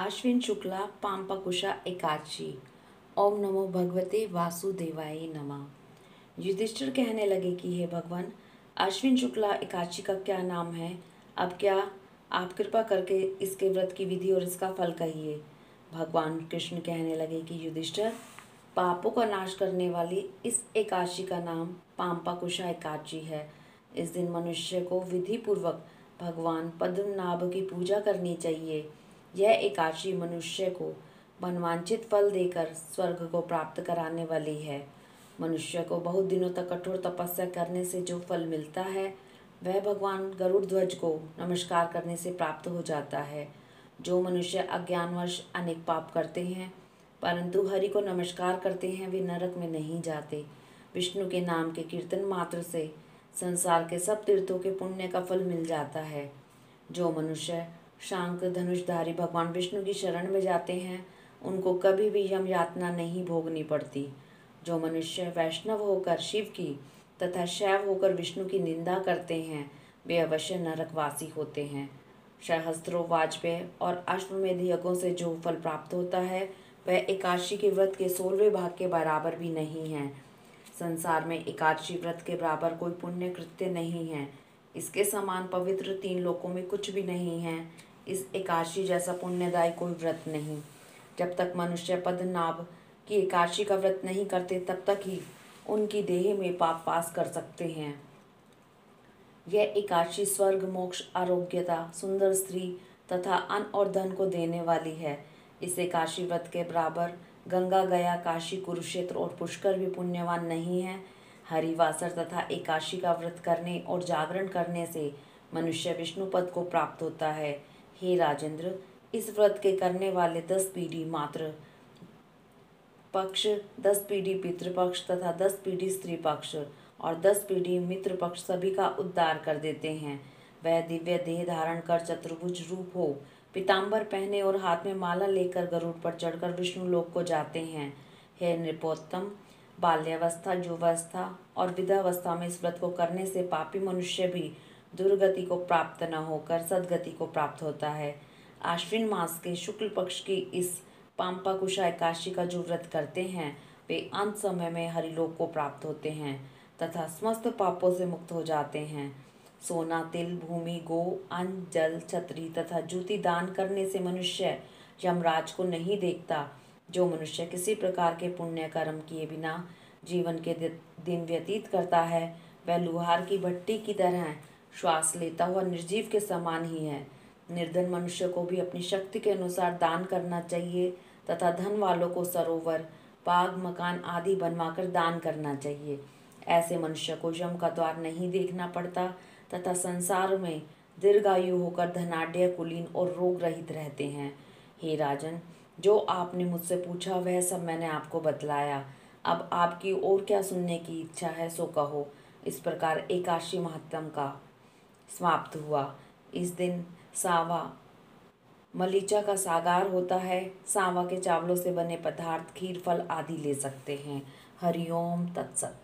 आश्विन शुक्ला पाम्पकुशा एकादशी। ओम नमो भगवते वासुदेवाय नमः। युधिष्ठिर कहने लगे कि हे भगवान, आश्विन शुक्ला एकादशी का क्या नाम है? अब क्या आप कृपा करके इसके व्रत की विधि और इसका फल कहिए। भगवान कृष्ण कहने लगे कि युधिष्ठिर, पापों का नाश करने वाली इस एकादशी का नाम पाम्पकुशा एकादशी है। इस दिन मनुष्य को विधि पूर्वक भगवान पद्मनाभ की पूजा करनी चाहिए। यह एकादशी मनुष्य को मनवांछित फल देकर स्वर्ग को प्राप्त कराने वाली है। मनुष्य को बहुत दिनों तक कठोर तपस्या करने से जो फल मिलता है वह भगवान गरुड़ ध्वज को नमस्कार करने से प्राप्त हो जाता है। जो मनुष्य अज्ञानवश अनेक पाप करते हैं परंतु हरि को नमस्कार करते हैं वे नरक में नहीं जाते। विष्णु के नाम के कीर्तन मात्र से संसार के सब तीर्थों के पुण्य का फल मिल जाता है। जो मनुष्य शांक धनुषधारी भगवान विष्णु की शरण में जाते हैं उनको कभी भी यम यातना नहीं भोगनी पड़ती। जो मनुष्य वैष्णव होकर शिव की तथा शैव होकर विष्णु की निंदा करते हैं वे अवश्य नरकवासी होते हैं। सहस्त्रों वाजपेय और अश्वमेध यज्ञों से जो फल प्राप्त होता है वह एकादशी के व्रत के 16वें भाग के बराबर भी नहीं है। संसार में एकादशी व्रत के बराबर कोई पुण्य कृत्य नहीं है। इसके समान पवित्र 3 लोकों में कुछ भी नहीं है। इस एकादशी जैसा पुण्यदायी कोई व्रत नहीं। जब तक मनुष्य पद्मनाभ की एकादशी का व्रत नहीं करते तब तक ही उनकी देह में पाप वास कर सकते हैं। यह एकादशी स्वर्ग, मोक्ष, आरोग्यता, सुंदर स्त्री तथा अन्न और धन को देने वाली है। इस एकादशी व्रत के बराबर गंगा, गया, काशी, कुरुक्षेत्र और पुष्कर भी पुण्यवान नहीं है। हरिवासर तथा एकादशी का व्रत करने और जागरण करने से मनुष्य विष्णु पद को प्राप्त होता है। हे राजेंद्र, इस व्रत के करने वाले 10 पीढ़ी मात्र पक्ष, 10 पीढ़ी पितृपक्ष तथा 10 पीढ़ी स्त्री पक्ष और 10 पीढ़ी मित्र पक्ष सभी का उद्धार कर देते हैं। वह दिव्य देह धारण कर चतुर्भुज रूप हो, पीताम्बर पहने और हाथ में माला लेकर गरुड़ पर चढ़कर विष्णु लोक को जाते हैं। हे नृपोत्तम, बाल्यावस्था, युवावस्था और वृद्धावस्था में इस व्रत को करने से पापी मनुष्य भी दुर्गति को प्राप्त न होकर सद्गति को प्राप्त होता है। आश्विन मास के शुक्ल पक्ष की इस पाम्पकुशा एकादशी का जो व्रत करते हैं वे अंत समय में हरिलोक को प्राप्त होते हैं तथा समस्त पापों से मुक्त हो जाते हैं। सोना, तिल, भूमि, गो, अन्न, जल, छत्री तथा जूती दान करने से मनुष्य यमराज को नहीं देखता। जो मनुष्य किसी प्रकार के पुण्य कर्म किए बिना जीवन के दिन व्यतीत करता है वह लुहार की भट्टी की तरह श्वास लेता हुआ निर्जीव के समान ही है। निर्धन मनुष्य को भी अपनी शक्ति के अनुसार दान करना चाहिए तथा धन वालों को सरोवर, बाग, मकान आदि बनवाकर दान करना चाहिए। ऐसे मनुष्य को यम का द्वार नहीं देखना पड़ता तथा संसार में दीर्घायु होकर धनाढ्य, कुलीन और रोग रहित रहते हैं। हे राजन, जो आपने मुझसे पूछा वह सब मैंने आपको बतलाया। अब आपकी और क्या सुनने की इच्छा है सो कहो। इस प्रकार एकादशी महात्म का समाप्त हुआ। इस दिन सावा मलीचा का सागार होता है। सावा के चावलों से बने पदार्थ, खीर, फल आदि ले सकते हैं। हरिओम तत्सत।